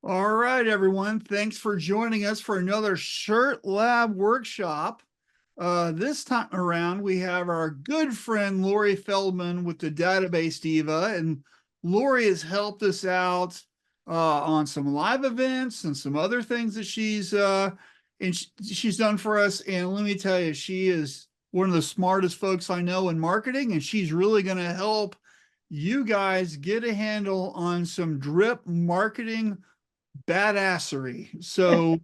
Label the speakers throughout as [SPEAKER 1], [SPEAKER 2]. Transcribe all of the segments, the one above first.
[SPEAKER 1] All right, everyone. Thanks for joining us for another Shirt Lab workshop. This time around, we have our good friend Lori Feldman with the Database Diva, and Lori has helped us out on some live events and some other things that she's done for us. And let me tell you, she is one of the smartest folks I know in marketing, and she's really going to help you guys get a handle on some drip marketing badassery. So,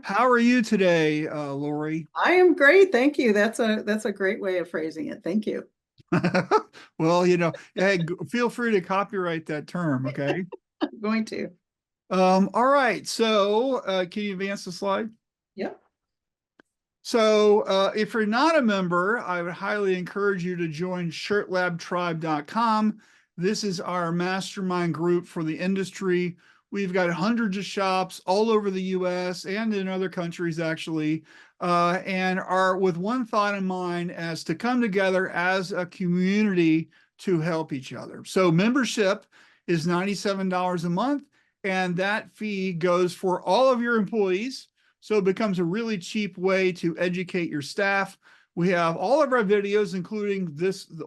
[SPEAKER 1] how are you today, Lori?
[SPEAKER 2] I am great. Thank you. That's a great way of phrasing it. Thank you.
[SPEAKER 1] Well, hey, feel free to copyright that term, okay?
[SPEAKER 2] I'm going to.
[SPEAKER 1] All right. So, can you advance the slide?
[SPEAKER 2] Yep.
[SPEAKER 1] So, if you're not a member, I would highly encourage you to join shirtlabtribe.com. This is our mastermind group for the industry. We've got hundreds of shops all over the US and in other countries, actually, and are with one thought in mind as to come together as a community to help each other. So, membership is $97 a month, and that fee goes for all of your employees. So it becomes a really cheap way to educate your staff. We have all of our videos, including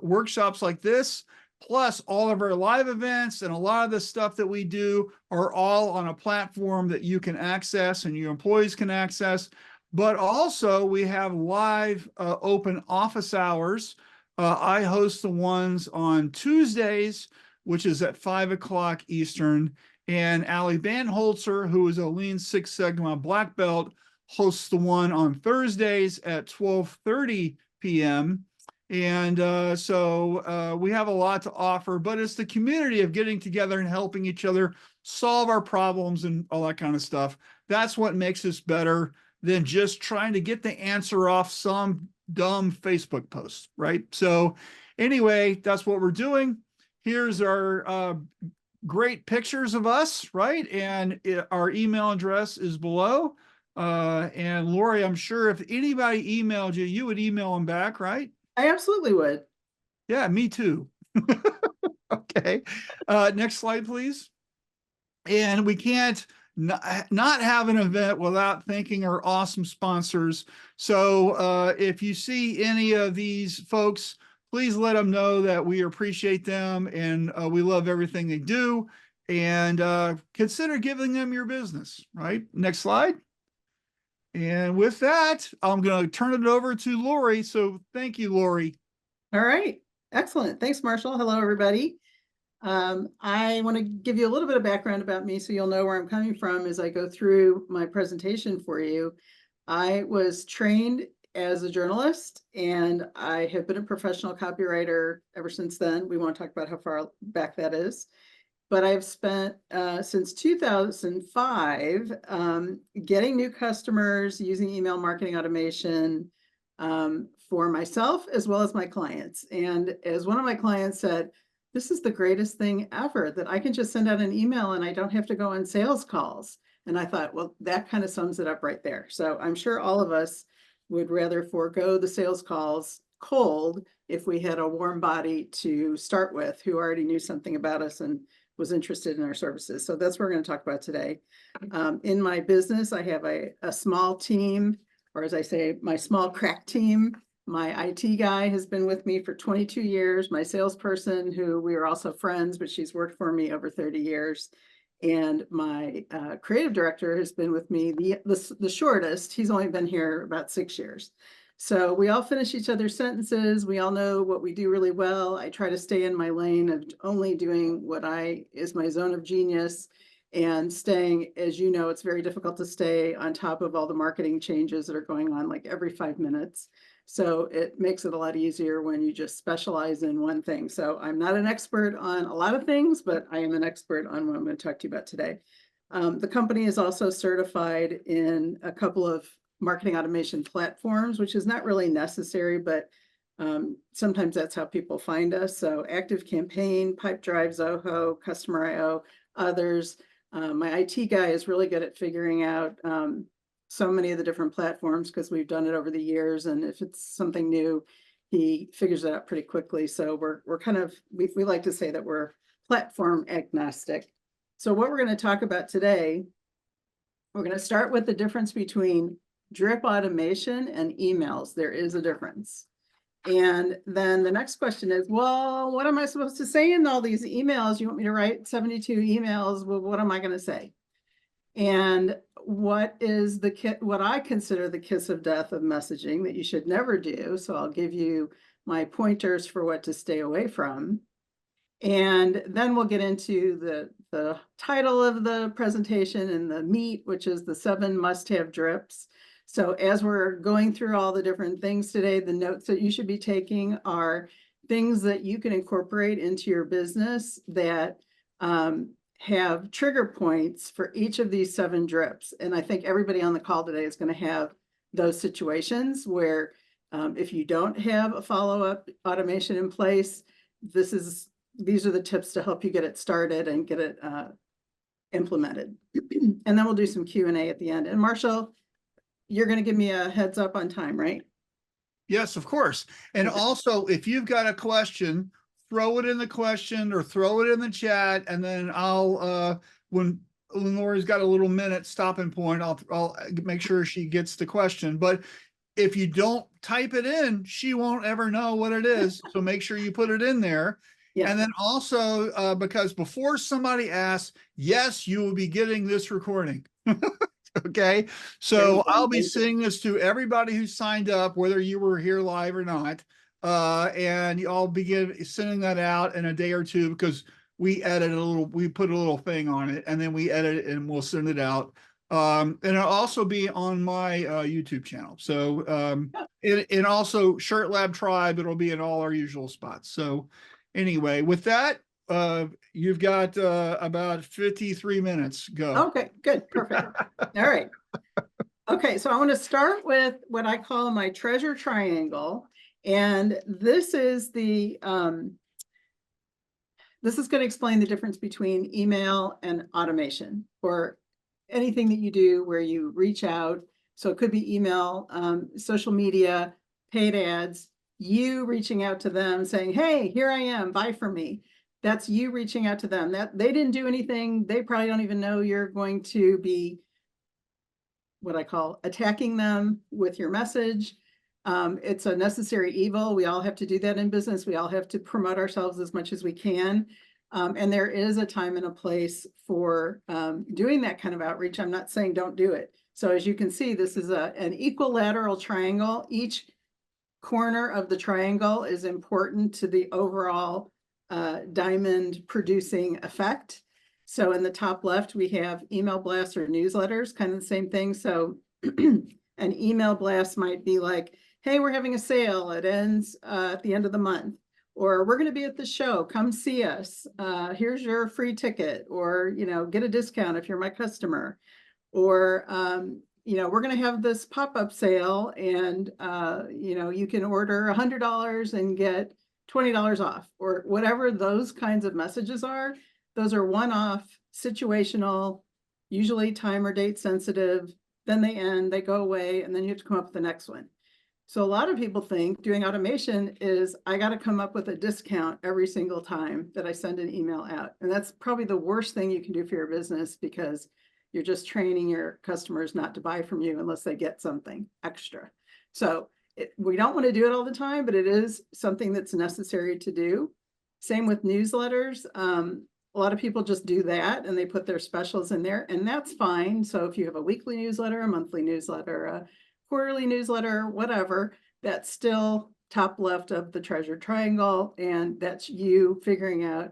[SPEAKER 1] workshops like this, plus all of our live events, and a lot of the stuff that we do are all on a platform that you can access and your employees can access. But also we have live open office hours. I host the ones on Tuesdays, which is at 5 o'clock Eastern. And Ali Banholzer, who is a Lean Six Sigma black belt, hosts the one on Thursdays at 12:30 p.m. And so we have a lot to offer, but it's the community of getting together and helping each other solve our problems and all that kind of stuff. That's what makes us better than just trying to get the answer off some dumb Facebook post, right? So anyway, that's what we're doing. Here's our great pictures of us, right? And our email address is below. And Lori, I'm sure if anybody emailed you, you would email them back, right?
[SPEAKER 2] I absolutely would.
[SPEAKER 1] Yeah, me too. Okay. Next slide, please. And we can't not have an event without thanking our awesome sponsors. So if you see any of these folks, please let them know that we appreciate them and we love everything they do. And consider giving them your business, right? Next slide. And with that, I'm going to turn it over to Lori. So thank you, Lori.
[SPEAKER 2] All right. Excellent. Thanks, Marshall. Hello, everybody. I want to give you a little bit of background about me so you'll know where I'm coming from as I go through my presentation for you. I was trained as a journalist and I have been a professional copywriter ever since then. We won't talk about how far back that is. But I've spent since 2005 getting new customers using email marketing automation for myself as well as my clients. And as one of my clients said, this is the greatest thing ever that I can just send out an email and I don't have to go on sales calls. And I thought, well, that kind of sums it up right there. So I'm sure all of us would rather forego the sales calls cold if we had a warm body to start with who already knew something about us and was interested in our services. So that's what we're going to talk about today. In my business, I have a small team, or as I say, my small crack team. My IT guy has been with me for 22 years. My salesperson, who we are also friends, but she's worked for me over 30 years. And my creative director has been with me the shortest. He's only been here about 6 years. So we all finish each other's sentences. We all know what we do really well. I try to stay in my lane of only doing what is my zone of genius and staying, as you know, it's very difficult to stay on top of all the marketing changes that are going on like every 5 minutes. So it makes it a lot easier when you just specialize in one thing. So I'm not an expert on a lot of things, but I am an expert on what I'm going to talk to you about today. The company is also certified in a couple of marketing automation platforms, which is not really necessary, but sometimes that's how people find us. So ActiveCampaign, Pipedrive, Zoho, Customer.io, others. My IT guy is really good at figuring out so many of the different platforms because we've done it over the years. And if it's something new, he figures it out pretty quickly. So we're kind of, we like to say that we're platform agnostic. So what we're going to talk about today, we're going to start with the difference between drip automation and emails. There is a difference. And then the next question is, well, what am I supposed to say in all these emails? You want me to write 72 emails? Well, what am I going to say? And what is what I consider the kiss of death of messaging that you should never do. So I'll give you my pointers for what to stay away from. And then we'll get into the title of the presentation and the meat, which is the 7 must-have drips. So as we're going through all the different things today, the notes that you should be taking are things that you can incorporate into your business that have trigger points for each of these 7 drips. And I think everybody on the call today is going to have those situations where if you don't have a follow-up automation in place, these are the tips to help you get it started and get it implemented. And then we'll do some Q&A at the end. And Marshall, you're going to give me a heads up on time, right?
[SPEAKER 1] Yes, of course. And
[SPEAKER 2] Okay.
[SPEAKER 1] also, if you've got a question, throw it in the question or throw it in the chat, and then I'll when Lori's got a little minute stopping point, I'll make sure she gets the question. But if you don't type it in, she won't ever know what it is. So make sure you put it in there.
[SPEAKER 2] Yeah.
[SPEAKER 1] And then also, because before somebody asks, yes, you will be getting this recording. Okay, so I'll be sending this to everybody who signed up, whether you were here live or not. And I'll begin sending that out in a day or two, because we put a little thing on it, and then we edit it and we'll send it out. And it'll also be on my YouTube channel. So and also Shirt Lab Tribe, it'll be in all our usual spots. So anyway, with that, you've got about 53 minutes. Go.
[SPEAKER 2] Okay, good, perfect. All right. Okay, so I want to start with what I call my treasure triangle. And this is this is going to explain the difference between email and automation, or anything that you do where you reach out. So it could be email, social media, paid ads, you reaching out to them saying, hey, here I am, buy from me. That's you reaching out to them. That they didn't do anything. They probably don't even know you're going to be what I call attacking them with your message. It's a necessary evil. We all have to do that in business. We all have to promote ourselves as much as we can. And there is a time and a place for doing that kind of outreach. I'm not saying don't do it. So as you can see, this is an equilateral triangle. Each corner of the triangle is important to the overall diamond producing effect. So in the top left, we have email blasts or newsletters, kind of the same thing. So an email blast might be like, hey, we're having a sale. It ends at the end of the month. Or we're going to be at the show. Come see us. Here's your free ticket. Or, get a discount if you're my customer. Or, we're going to have this pop-up sale, and, you can order $100 and get $20 off, or whatever those kinds of messages are. Those are one-off, situational, usually time or date sensitive. Then they end, they go away, and then you have to come up with the next one. So a lot of people think doing automation is I got to come up with a discount every single time that I send an email out. And that's probably the worst thing you can do for your business, because you're just training your customers not to buy from you unless they get something extra. So we don't want to do it all the time, but it is something that's necessary to do. Same with newsletters. A lot of people just do that and they put their specials in there, and that's fine. So if you have a weekly newsletter, a monthly newsletter, a quarterly newsletter, whatever, that's still top left of the treasure triangle. And that's you figuring out,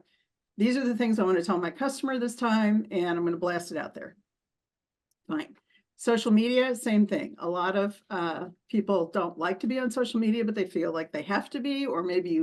[SPEAKER 2] these are the things I want to tell my customer this time, and I'm going to blast it out there. Fine. Social media, same thing. A lot of people don't like to be on social media, but they feel like they have to be, or maybe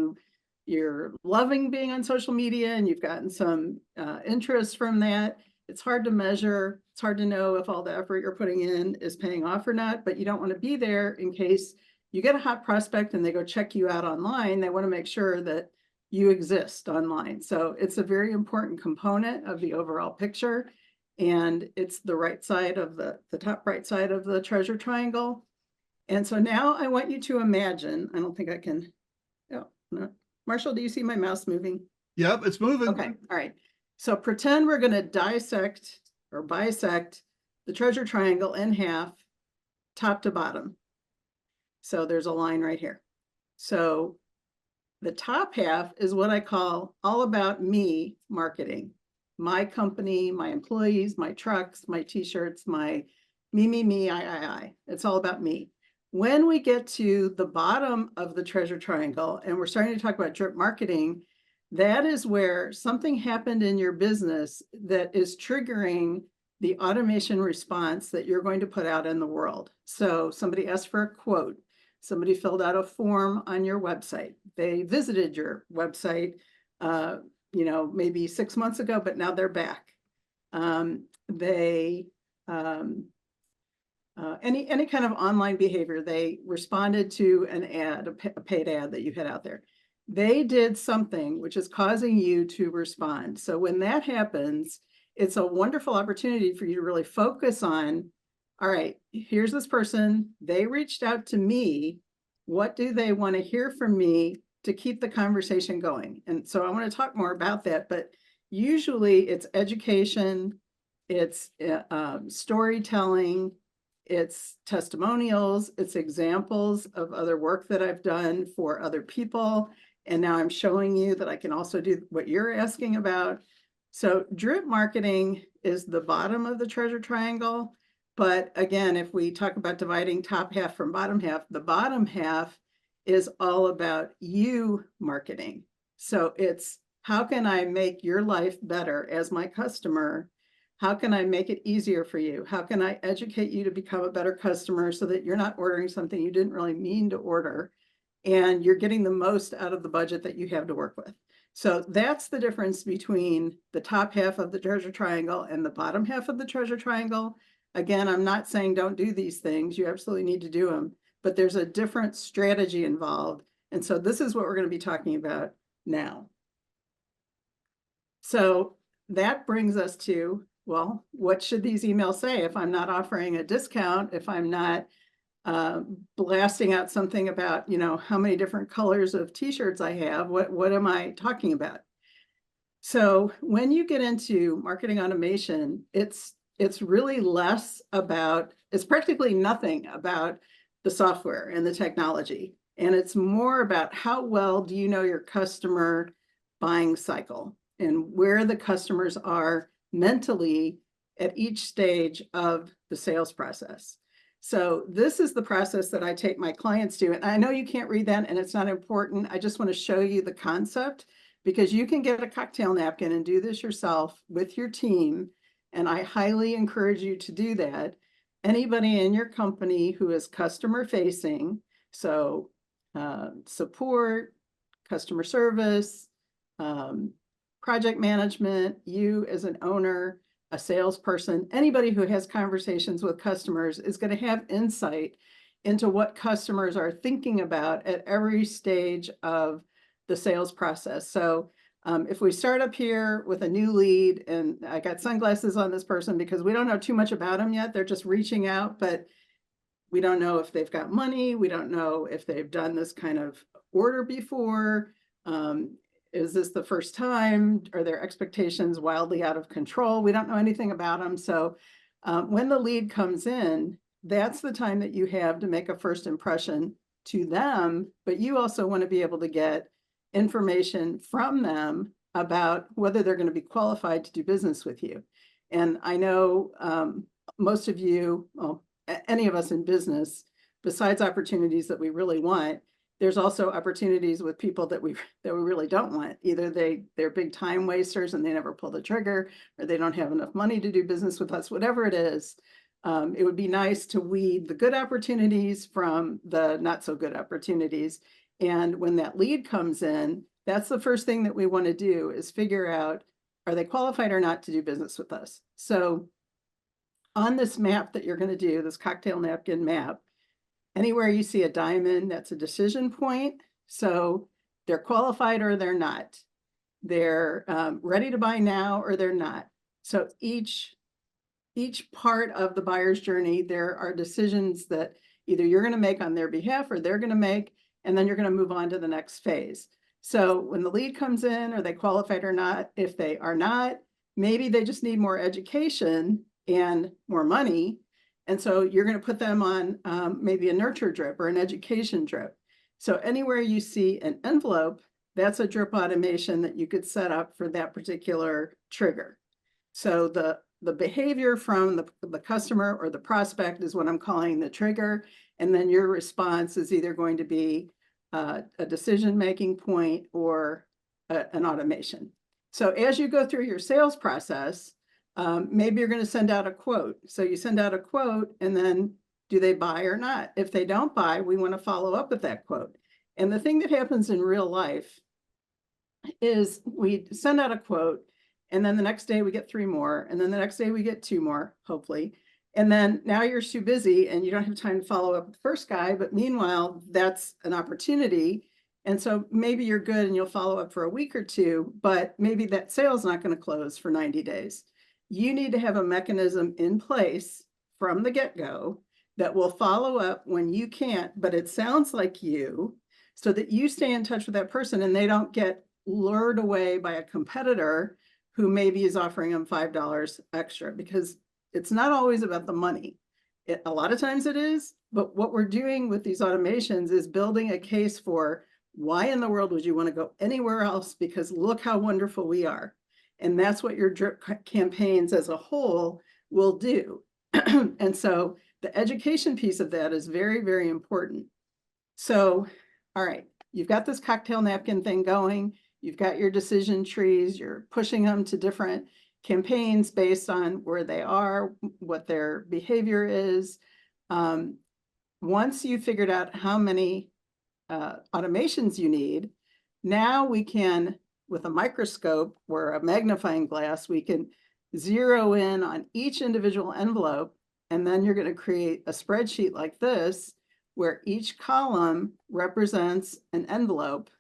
[SPEAKER 2] you're loving being on social media and you've gotten some interest from that. It's hard to measure. It's hard to know if all the effort you're putting in is paying off or not, but you don't want to be there in case you get a hot prospect and they go check you out online. They want to make sure that you exist online. So it's a very important component of the overall picture. And it's the right side of the top right side of the treasure triangle. And so now I want you to imagine, I don't think I can, oh, no. Marshall, do you see my mouse moving?
[SPEAKER 1] Yep, it's moving.
[SPEAKER 2] Okay, all right. So pretend we're going to dissect or bisect the treasure triangle in half, top to bottom. So there's a line right here. So the top half is what I call all about me marketing. My company, my employees, my trucks, my t-shirts, my me, I. It's all about me. When we get to the bottom of the treasure triangle and we're starting to talk about drip marketing, that is where something happened in your business that is triggering the automation response that you're going to put out in the world. So somebody asked for a quote. Somebody filled out a form on your website. They visited your website, maybe 6 months ago, but now they're back. Any kind of online behavior, they responded to an ad, a paid ad that you had out there. They did something which is causing you to respond. So when that happens, it's a wonderful opportunity for you to really focus on, all right, here's this person, they reached out to me. What do they want to hear from me to keep the conversation going? And so I want to talk more about that, but usually it's education, it's storytelling, it's testimonials, it's examples of other work that I've done for other people. And now I'm showing you that I can also do what you're asking about. So drip marketing is the bottom of the treasure triangle. But again, if we talk about dividing top half from bottom half, the bottom half is all about you marketing. So it's how can I make your life better as my customer? How can I make it easier for you? How can I educate you to become a better customer so that you're not ordering something you didn't really mean to order and you're getting the most out of the budget that you have to work with? So that's the difference between the top half of the treasure triangle and the bottom half of the treasure triangle. Again, I'm not saying don't do these things. You absolutely need to do them, but there's a different strategy involved. And so this is what we're going to be talking about now. So that brings us to, well, what should these emails say if I'm not offering a discount, if I'm not blasting out something about, how many different colors of t-shirts I have, what am I talking about? So when you get into marketing automation, it's really less about, it's practically nothing about the software and the technology. And it's more about how well do you know your customer buying cycle and where the customers are mentally at each stage of the sales process. So this is the process that I take my clients to. And I know you can't read that and it's not important. I just want to show you the concept because you can get a cocktail napkin and do this yourself with your team. And I highly encourage you to do that. Anybody in your company who is customer facing, so support, customer service, project management, you as an owner, a salesperson, anybody who has conversations with customers is going to have insight into what customers are thinking about at every stage of the sales process. So if we start up here with a new lead, and I got sunglasses on this person because we don't know too much about them yet, they're just reaching out, but we don't know if they've got money. We don't know if they've done this kind of order before. Is this the first time? Are their expectations wildly out of control? We don't know anything about them. So when the lead comes in, that's the time that you have to make a first impression to them, but you also want to be able to get information from them about whether they're going to be qualified to do business with you. And I know most of you, well, any of us in business, besides opportunities that we really want, there's also opportunities with people that we really don't want. Either they're big time wasters and they never pull the trigger, or they don't have enough money to do business with us, whatever it is. It would be nice to weed the good opportunities from the not so good opportunities. And when that lead comes in, that's the first thing that we want to do is figure out, are they qualified or not to do business with us? So on this map that you're going to do, this cocktail napkin map, anywhere you see a diamond, that's a decision point. So they're qualified or they're not. They're ready to buy now or they're not. So each part of the buyer's journey, there are decisions that either you're going to make on their behalf or they're going to make, and then you're going to move on to the next phase. So when the lead comes in, are they qualified or not? If they are not, maybe they just need more education and more money. And so you're going to put them on maybe a nurture drip or an education drip. So anywhere you see an envelope, that's a drip automation that you could set up for that particular trigger. So the behavior from the customer or the prospect is what I'm calling the trigger. And then your response is either going to be a decision-making point or an automation. So as you go through your sales process, maybe you're going to send out a quote. So you send out a quote, and then do they buy or not? If they don't buy, we want to follow up with that quote. And the thing that happens in real life is we send out a quote, and then the next day we get 3 more, and then the next day we get 2 more, hopefully. And then now you're too busy and you don't have time to follow up with the first guy, but meanwhile, that's an opportunity. And so maybe you're good and you'll follow up for a week or 2, but maybe that sale is not going to close for 90 days. You need to have a mechanism in place from the get-go that will follow up when you can't, but it sounds like you, so that you stay in touch with that person and they don't get lured away by a competitor who maybe is offering them $5 extra, because it's not always about the money. A lot of times it is, but what we're doing with these automations is building a case for why in the world would you want to go anywhere else, because look how wonderful we are. And that's what your drip campaigns as a whole will do. And so the education piece of that is very, very important. So, all right, you've got this cocktail napkin thing going. You've got your decision trees. You're pushing them to different campaigns based on where they are, what their behavior is. Once you've figured out how many automations you need, now we can, with a microscope or a magnifying glass, we can zero in on each individual envelope, and then you're going to create a spreadsheet like this, where each column represents an envelope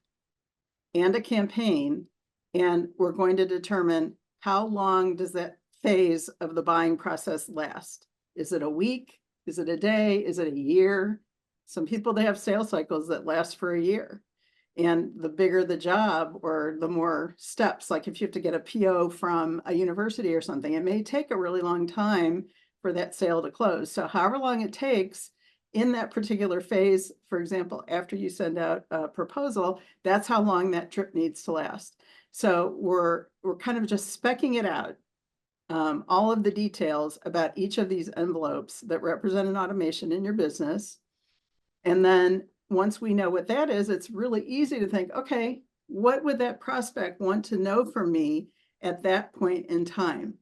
[SPEAKER 2] and a campaign, and we're going to determine how long does that phase of the buying process last. Is it a week? Is it a day? Is it a year? Some people, they have sales cycles that last for a year. And the bigger the job or the more steps, like if you have to get a PO from a university or something, it may take a really long time for that sale to close. So however long it takes in that particular phase, for example, after you send out a proposal, that's how long that trip needs to last. So we're kind of just speccing it out, all of the details about each of these envelopes that represent an automation in your business. And then once we know what that is, it's really easy to think, okay, what would that prospect want to know from me at that point in time?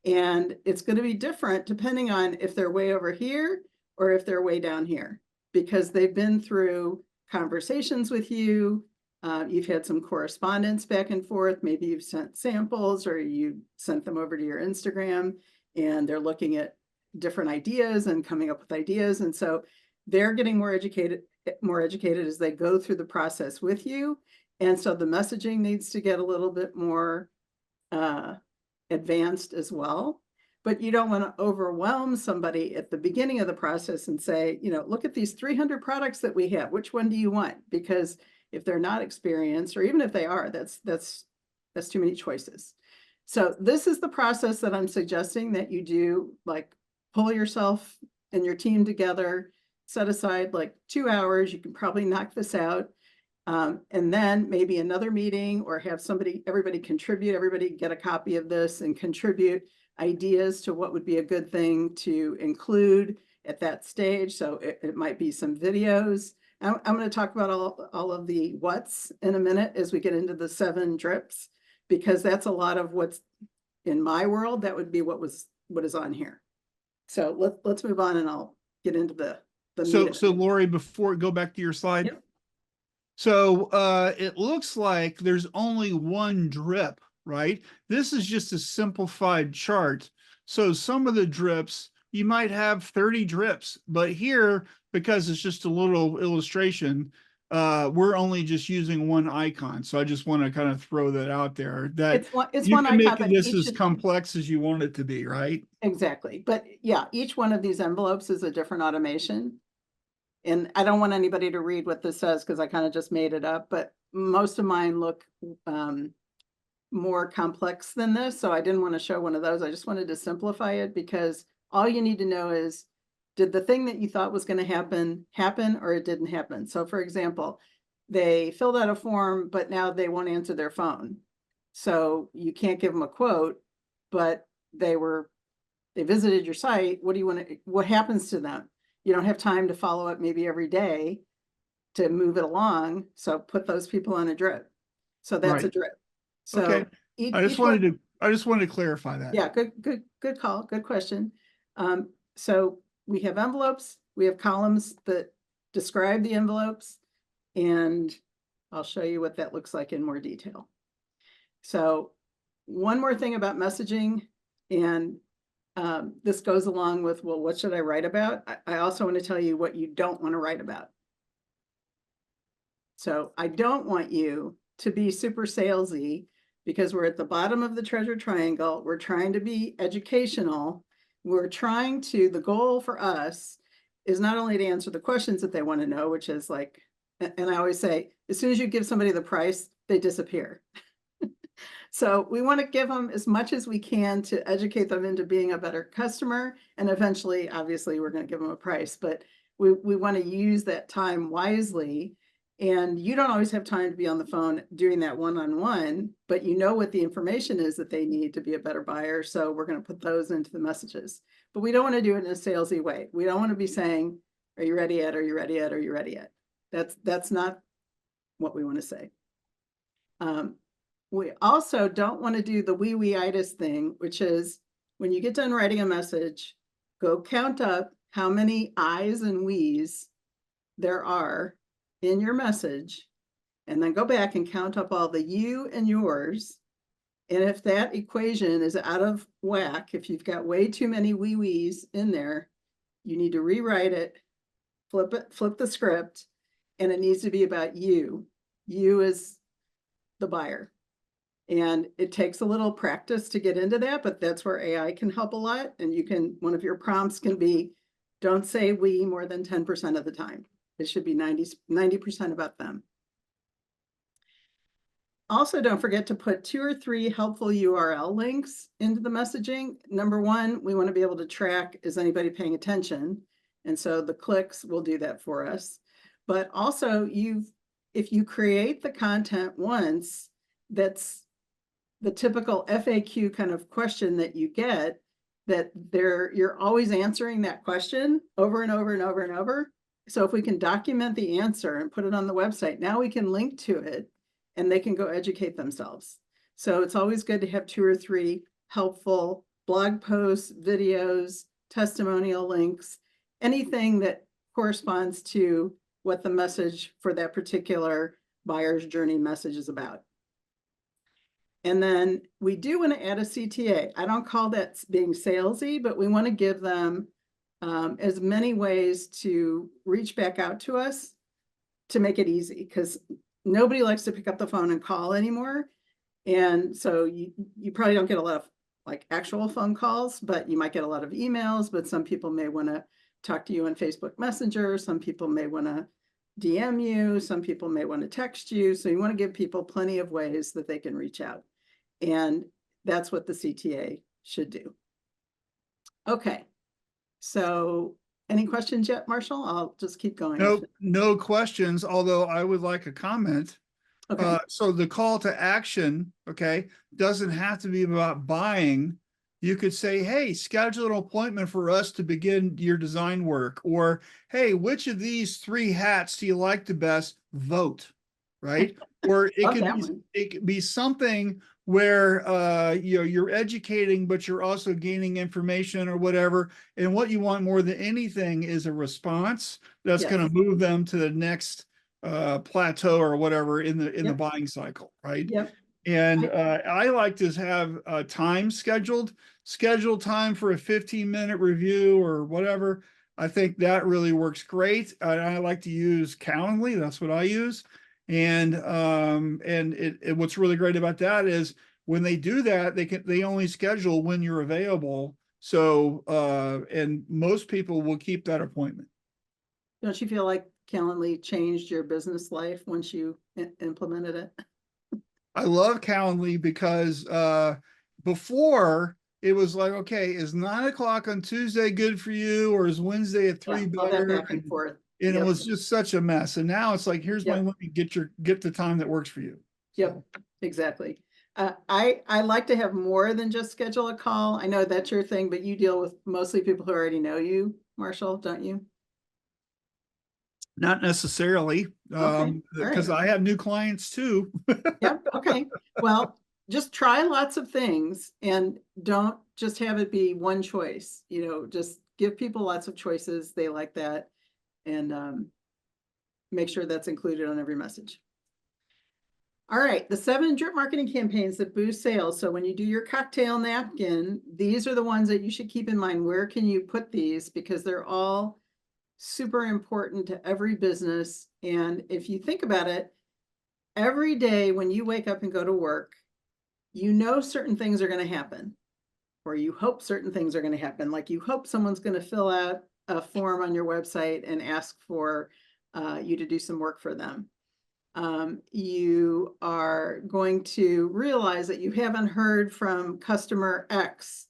[SPEAKER 2] And it's going to be different depending on if they're way over here or if they're way down here, because they've been through conversations with you. You've had some correspondence back and forth. Maybe you've sent samples or you sent them over to your Instagram, and they're looking at different ideas and coming up with ideas. And so they're getting more educated as they go through the process with you. And so the messaging needs to get a little bit more advanced as well. But you don't want to overwhelm somebody at the beginning of the process and say, you know, look at these 300 products that we have. Which one do you want? Because if they're not experienced, or even if they are, that's too many choices. So this is the process that I'm suggesting that you do, like pull yourself and your team together, set aside like 2 hours. You can probably knock this out. And then maybe another meeting, or have everybody contribute, everybody get a copy of this and contribute ideas to what would be a good thing to include at that stage. So it might be some videos. I'm going to talk about all of the what's in a minute as we get into the 7 drips, because that's a lot of what's in my world. That would be what is on here. So let's move on, and I'll get into the
[SPEAKER 1] So Lori, before go back to your slide.
[SPEAKER 2] Yep.
[SPEAKER 1] So it looks like there's only one drip, right? This is just a simplified chart. So some of the drips, you might have 30 drips, but here, because it's just a little illustration, we're only just using one icon. So I just want to kind of throw that out there, that
[SPEAKER 2] it's
[SPEAKER 1] you
[SPEAKER 2] one
[SPEAKER 1] can
[SPEAKER 2] icon,
[SPEAKER 1] make
[SPEAKER 2] but
[SPEAKER 1] this as complex as you want it to be, right?
[SPEAKER 2] Exactly. But yeah, each one of these envelopes is a different automation. And I don't want anybody to read what this says because I kind of just made it up, but most of mine look more complex than this, so I didn't want to show one of those. I just wanted to simplify it, because all you need to know is, did the thing that you thought was going to happen, or it didn't happen? So for example, they filled out a form, but now they won't answer their phone. So you can't give them a quote, but they visited your site. What happens to them? You don't have time to follow up maybe every day to move it along. So put those people on a drip. So that's a
[SPEAKER 1] Right.
[SPEAKER 2] drip.
[SPEAKER 1] Okay.
[SPEAKER 2] So each one,
[SPEAKER 1] I just wanted to clarify that.
[SPEAKER 2] yeah, good call, good question. So we have envelopes, we have columns that describe the envelopes, and I'll show you what that looks like in more detail. So one more thing about messaging, and this goes along with, well, what should I write about? I also want to tell you what you don't want to write about. So I don't want you to be super salesy, because we're at the bottom of the treasure triangle. We're trying to be educational. The goal for us is not only to answer the questions that they want to know, which is like, and I always say, as soon as you give somebody the price, they disappear. So we want to give them as much as we can to educate them into being a better customer. And eventually, obviously, we're going to give them a price, but we want to use that time wisely. And you don't always have time to be on the phone doing that one-on-one, but you know what the information is that they need to be a better buyer. So we're going to put those into the messages, but we don't want to do it in a salesy way. We don't want to be saying, are you ready yet? Are you ready yet? Are you ready yet? That's not what we want to say. We also don't want to do the wee-wee-itis thing, which is when you get done writing a message, go count up how many I's and we's there are in your message, and then go back and count up all the you and yours. And if that equation is out of whack, if you've got way too many we's in there, you need to rewrite it, flip the script, and it needs to be about you. You is the buyer. And it takes a little practice to get into that, but that's where AI can help a lot. And one of your prompts can be, don't say we more than 10% of the time. It should be 90% about them. Also, don't forget to put 2 or 3 helpful URL links into the messaging. Number one, we want to be able to track, is anybody paying attention? And so the clicks will do that for us. But also, if you create the content once, that's the typical FAQ kind of question that you get, you're always answering that question over and over and over and over. So if we can document the answer and put it on the website, now we can link to it and they can go educate themselves. So it's always good to have 2 or 3 helpful blog posts, videos, testimonial links, anything that corresponds to what the message for that particular buyer's journey message is about. And then we do want to add a CTA. I don't call that being salesy, but we want to give them as many ways to reach back out to us to make it easy, because nobody likes to pick up the phone and call anymore. And so you probably don't get a lot of like actual phone calls, but you might get a lot of emails. But some people may want to talk to you on Facebook Messenger. Some people may want to DM you. Some people may want to text you. So you want to give people plenty of ways that they can reach out. And that's what the CTA should do. Okay. So any questions yet, Marshall? I'll just keep going.
[SPEAKER 1] No questions, although I would like a comment.
[SPEAKER 2] Okay.
[SPEAKER 1] So the call to action, okay, doesn't have to be about buying. You could say, hey, schedule an appointment for us to begin your design work. Or, hey, which of these 3 hats do you like the best? Vote, right? Or it could be something where you're educating, but you're also gaining information or whatever. And what you want more than anything is a response that's going to move them to the next plateau or whatever in the buying cycle, right?
[SPEAKER 2] Yep.
[SPEAKER 1] And I like to have time scheduled time for a 15-minute review or whatever. I think that really works great. I like to use Calendly. That's what I use. And what's really great about that is when they do that, they only schedule when you're available. So and most people will keep that appointment.
[SPEAKER 2] Don't you feel like Calendly changed your business life once you implemented it?
[SPEAKER 1] I love Calendly because before it was like, okay, is 9 o'clock on Tuesday good for you, or is Wednesday at
[SPEAKER 2] Yeah,
[SPEAKER 1] 3
[SPEAKER 2] all that
[SPEAKER 1] better?
[SPEAKER 2] back and forth.
[SPEAKER 1] And it
[SPEAKER 2] Yep,
[SPEAKER 1] was just such a mess. And now it's like, here's my
[SPEAKER 2] yep,
[SPEAKER 1] link, get the time that works for you.
[SPEAKER 2] yep, exactly. I like to have more than just schedule a call. I know that's your thing, but you deal with mostly people who already know you, Marshall, don't you?
[SPEAKER 1] Not necessarily,
[SPEAKER 2] Okay, all
[SPEAKER 1] because
[SPEAKER 2] right.
[SPEAKER 1] I have new clients too.
[SPEAKER 2] Yep, okay. Well, just try lots of things and don't just have it be one choice, just give people lots of choices. They like that. And make sure that's included on every message. All right, the 7 drip marketing campaigns that boost sales. So when you do your cocktail napkin, these are the ones that you should keep in mind. Where can you put these? Because they're all super important to every business. And if you think about it, every day when you wake up and go to work, you know certain things are going to happen, or you hope certain things are going to happen. Like you hope someone's going to fill out a form on your website and ask for you to do some work for them. You are going to realize that you haven't heard from customer X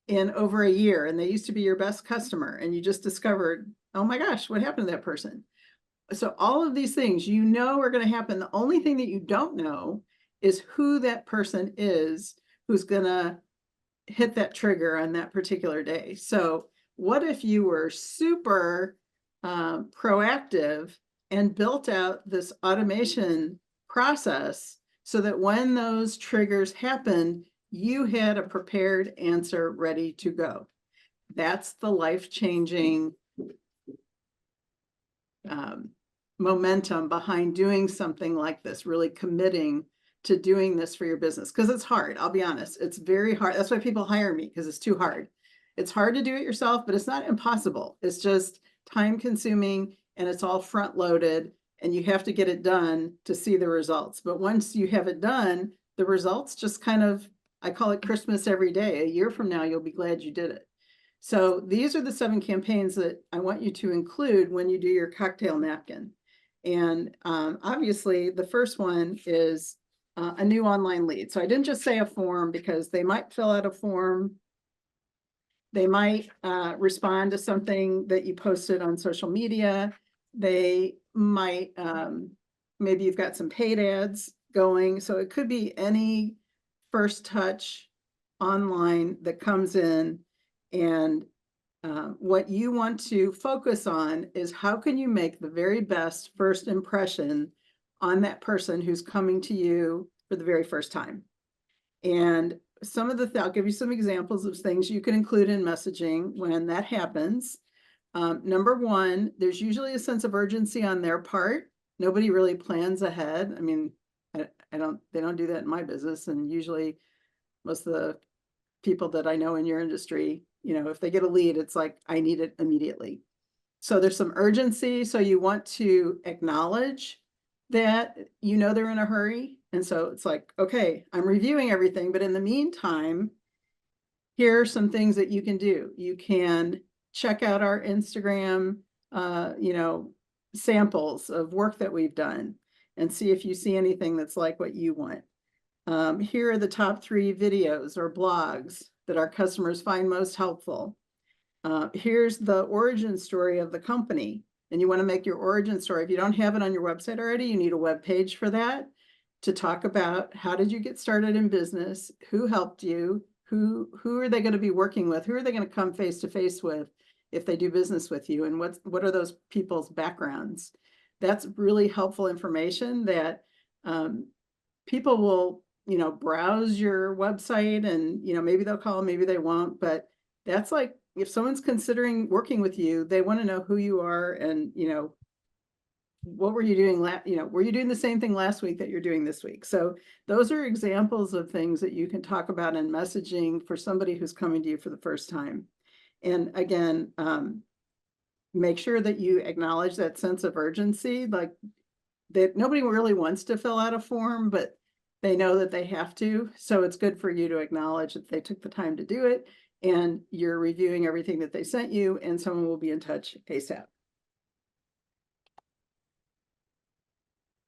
[SPEAKER 2] in over a year, and they used to be your best customer, and you just discovered, oh my gosh, what happened to that person? So all of these things are going to happen. The only thing that you don't know is who that person is who's going to hit that trigger on that particular day. So what if you were super proactive and built out this automation process so that when those triggers happened, you had a prepared answer ready to go? That's the life-changing momentum behind doing something like this, really committing to doing this for your business, because it's hard. I'll be honest, it's very hard. That's why people hire me, because it's too hard. It's hard to do it yourself, but it's not impossible. It's just time consuming, and it's all front loaded, and you have to get it done to see the results. But once you have it done, the results just kind of, I call it Christmas every day. A year from now, you'll be glad you did it. So these are the 7 campaigns that I want you to include when you do your cocktail napkin. And obviously, the first one is a new online lead. So I didn't just say a form, because they might fill out a form. They might respond to something that you posted on social media. They might, maybe you've got some paid ads going. So it could be any first touch online that comes in. And what you want to focus on is how can you make the very best first impression on that person who's coming to you for the very first time. And I'll give you some examples of things you can include in messaging when that happens. Number one, there's usually a sense of urgency on their part. Nobody really plans ahead. I mean, they don't do that in my business. And usually most of the people that I know in your industry, if they get a lead, it's like, I need it immediately. So there's some urgency. So you want to acknowledge that they're in a hurry. And so it's like, okay, I'm reviewing everything, but in the meantime, here are some things that you can do. You can check out our Instagram, samples of work that we've done and see if you see anything that's like what you want. Here are the top 3 videos or blogs that our customers find most helpful. Here's the origin story of the company. And you want to make your origin story. If you don't have it on your website already, you need a web page for that, to talk about how did you get started in business, who helped you, who are they going to be working with, who are they going to come face to face with if they do business with you, and what are those people's backgrounds. That's really helpful information that people will browse your website, and maybe they'll call, maybe they won't, but that's like, if someone's considering working with you, they want to know who you are, and what were you doing were you doing the same thing last week that you're doing this week? So those are examples of things that you can talk about in messaging for somebody who's coming to you for the first time. And again, make sure that you acknowledge that sense of urgency, like that nobody really wants to fill out a form, but they know that they have to. So it's good for you to acknowledge that they took the time to do it, and you're reviewing everything that they sent you, and someone will be in touch ASAP.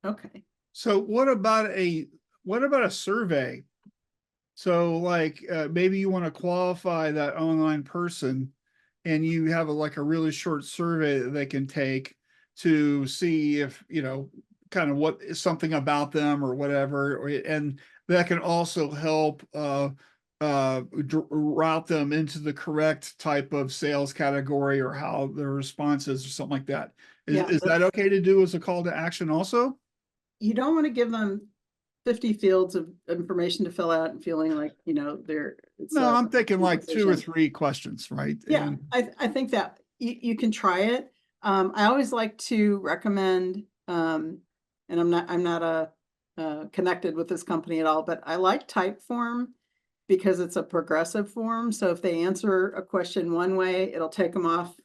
[SPEAKER 2] Okay.
[SPEAKER 1] So what about a what about a survey? So like maybe you want to qualify that online person and you have like a really short survey that they can take to see if, kind of what is something about them or whatever. And that can also help route them into the correct type of sales category or how their response is or something like that.
[SPEAKER 2] Yeah,
[SPEAKER 1] Is that okay to do as a call to action also?
[SPEAKER 2] you don't want to give them 50 fields of information to fill out and feeling like, it's
[SPEAKER 1] No,
[SPEAKER 2] a
[SPEAKER 1] I'm thinking like two or
[SPEAKER 2] decision.
[SPEAKER 1] three questions, right?
[SPEAKER 2] Yeah,
[SPEAKER 1] And
[SPEAKER 2] I think that you can try it. I always like to recommend, and I'm not connected with this company at all, but I like Typeform because it's a progressive form. So if they answer a question one way, it'll take them off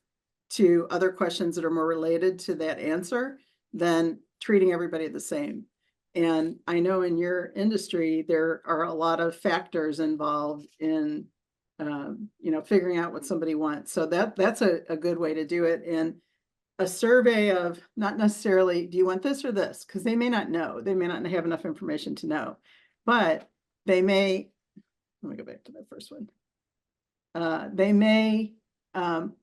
[SPEAKER 2] to other questions that are more related to that answer than treating everybody the same. And I know in your industry, there are a lot of factors involved in figuring out what somebody wants. So that's a good way to do it. And a survey of not necessarily, do you want this or this? Because they may not know. They may not have enough information to know. But they may, let me go back to that first one. They may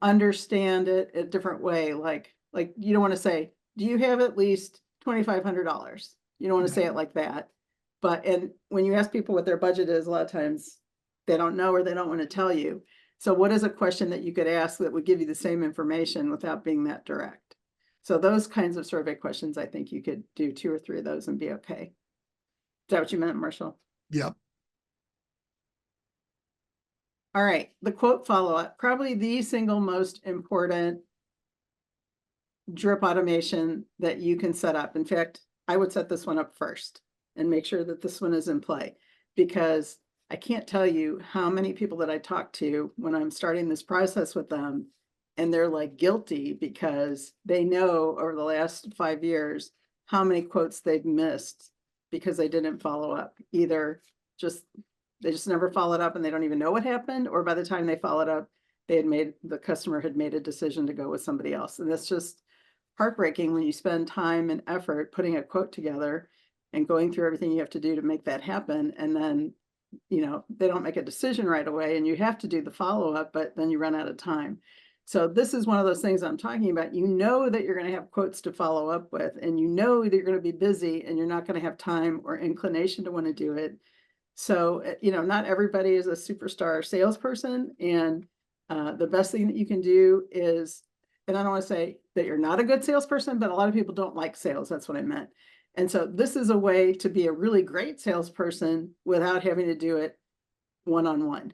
[SPEAKER 2] understand it a different way. Like you don't want to say, do you have at least $2,500? You don't want to say it like that. And when you ask people what their budget is, a lot of times they don't know or they don't want to tell you. So what is a question that you could ask that would give you the same information without being that direct? So those kinds of survey questions, I think you could do 2 or 3 of those and be okay. Is that what you meant, Marshall?
[SPEAKER 1] yep.
[SPEAKER 2] All right, the quote follow-up, probably the single most important drip automation that you can set up. In fact, I would set this one up first and make sure that this one is in play, because I can't tell you how many people that I talk to when I'm starting this process with them, and they're like guilty because they know over the last 5 years how many quotes they've missed because they didn't follow up. Either they just never followed up and they don't even know what happened, or by the time they followed up, the customer had made a decision to go with somebody else. And that's just heartbreaking when you spend time and effort putting a quote together and going through everything you have to do to make that happen. And then, they don't make a decision right away and you have to do the follow-up, but then you run out of time. So this is one of those things I'm talking about. You know that you're going to have quotes to follow up with, and you know that you're going to be busy and you're not going to have time or inclination to want to do it. So, not everybody is a superstar salesperson. And the best thing that you can do is, and I don't want to say that you're not a good salesperson, but a lot of people don't like sales. That's what I meant. And so this is a way to be a really great salesperson without having to do it one-on-one.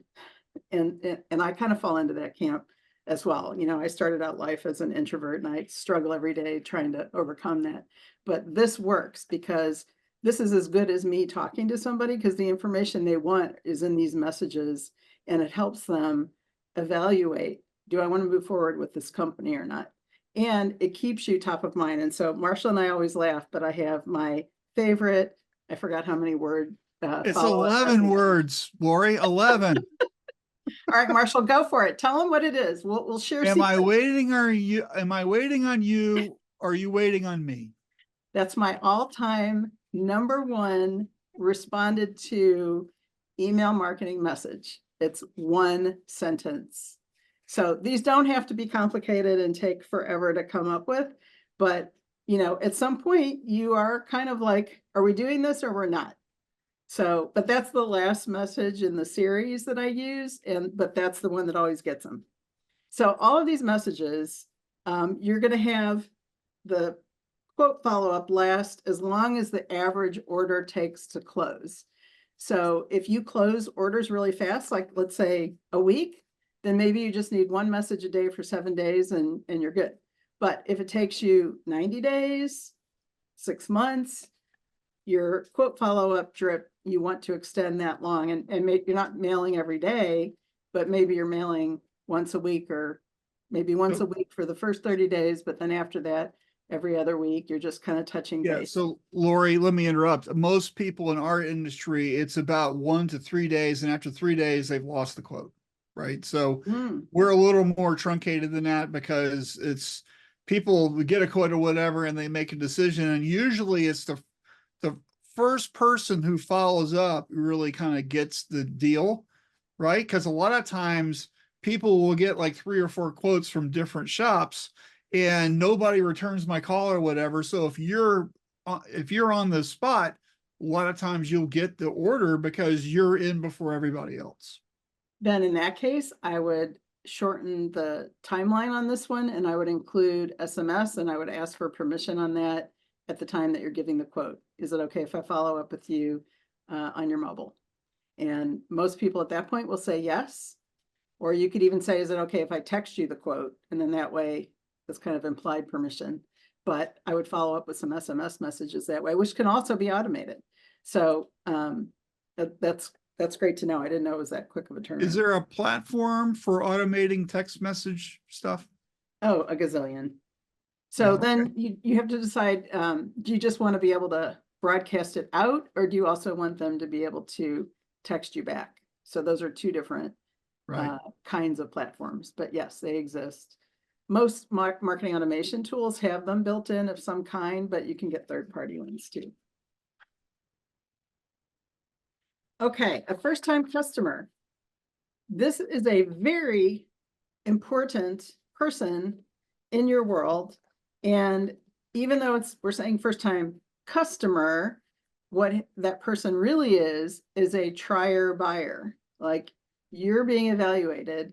[SPEAKER 2] And I kind of fall into that camp as well. I started out life as an introvert and I struggle every day trying to overcome that. But this works because this is as good as me talking to somebody, because the information they want is in these messages and it helps them evaluate, do I want to move forward with this company or not? And it keeps you top of mind. And so Marshall and I always laugh, but I have my favorite, I forgot how many word
[SPEAKER 1] It's
[SPEAKER 2] follow-up
[SPEAKER 1] 11
[SPEAKER 2] message.
[SPEAKER 1] words, Lori, 11.
[SPEAKER 2] All right, Marshall, go for it. Tell them what it is. We'll share
[SPEAKER 1] Am I
[SPEAKER 2] secrets.
[SPEAKER 1] waiting? Am I waiting on you? Or are you waiting on me?
[SPEAKER 2] That's my all-time #1 responded to email marketing message. It's 1 sentence. So these don't have to be complicated and take forever to come up with, but at some point you are kind of like, are we doing this or we're not? So, but that's the last message in the series that I use, but that's the one that always gets them. So all of these messages, you're going to have the quote follow-up last as long as the average order takes to close. So if you close orders really fast, like let's say a week, then maybe you just need 1 message a day for 7 days and you're good. But if it takes you 90 days, 6 months, your quote follow-up drip, you want to extend that long, and you're not mailing every day, but maybe you're mailing once a week, or maybe once a week for the first 30 days, but then after that, every other week, you're just kind of touching
[SPEAKER 1] Yeah.
[SPEAKER 2] base.
[SPEAKER 1] So Lori, let me interrupt. Most people in our industry, it's about 1 to 3 days. And after 3 days, they've lost the quote. Right. So we're a little more truncated than that because it's people get a quote or whatever, and they make a decision. And usually it's the first person who follows up really kind of gets the deal, right? Because a lot of times people will get like 3 or 4 quotes from different shops and nobody returns my call or whatever. So if you're on the spot, a lot of times you'll get the order because you're in before everybody else.
[SPEAKER 2] Then in that case, I would shorten the timeline on this one, and I would include SMS, and I would ask for permission on that at the time that you're giving the quote. Is it okay if I follow up with you on your mobile? And most people at that point will say yes. Or you could even say, is it okay if I text you the quote? And then that way, it's kind of implied permission. But I would follow up with some SMS messages that way, which can also be automated. So that's great to know. I didn't know it was that quick of a turnaround.
[SPEAKER 1] Is there a platform for automating text message stuff?
[SPEAKER 2] Oh, a gazillion. So
[SPEAKER 1] Oh, okay.
[SPEAKER 2] then you have to decide, do you just want to be able to broadcast it out, or do you also want them to be able to text you back? So those are two different
[SPEAKER 1] Right.
[SPEAKER 2] kinds of platforms, but yes, they exist. Most marketing automation tools have them built in of some kind, but you can get third-party ones too. Okay, a first-time customer. This is a very important person in your world. And even though we're saying first-time customer, what that person really is a trier buyer. Like, you're being evaluated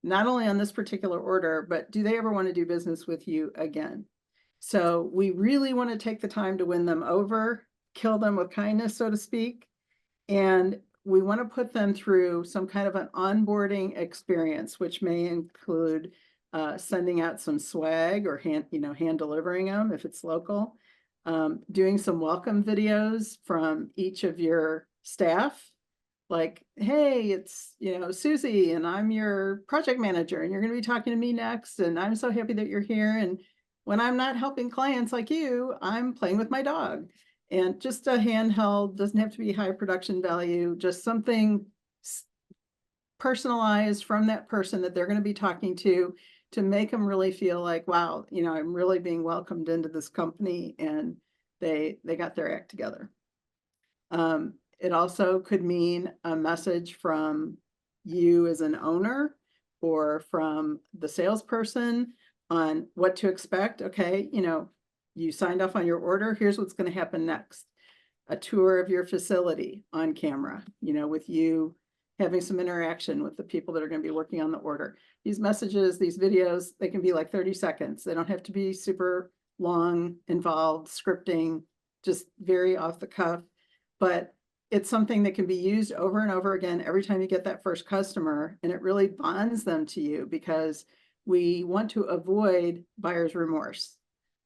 [SPEAKER 2] not only on this particular order, but do they ever want to do business with you again? So we really want to take the time to win them over, kill them with kindness, so to speak. And we want to put them through some kind of an onboarding experience, which may include sending out some swag or hand delivering them if it's local, doing some welcome videos from each of your staff. Like, hey, it's, Susie, and I'm your project manager, and you're going to be talking to me next. And I'm so happy that you're here. And when I'm not helping clients like you, I'm playing with my dog. And just a handheld, doesn't have to be high production value, just something personalized from that person that they're going to be talking to make them really feel like, wow, I'm really being welcomed into this company, and they got their act together. It also could mean a message from you as an owner or from the salesperson on what to expect. Okay, you signed off on your order. Here's what's going to happen next. A tour of your facility on camera, with you having some interaction with the people that are going to be working on the order. These messages, these videos, they can be like 30 seconds. They don't have to be super long, involved scripting, just very off the cuff. But it's something that can be used over and over again every time you get that first customer, and it really bonds them to you, because we want to avoid buyer's remorse.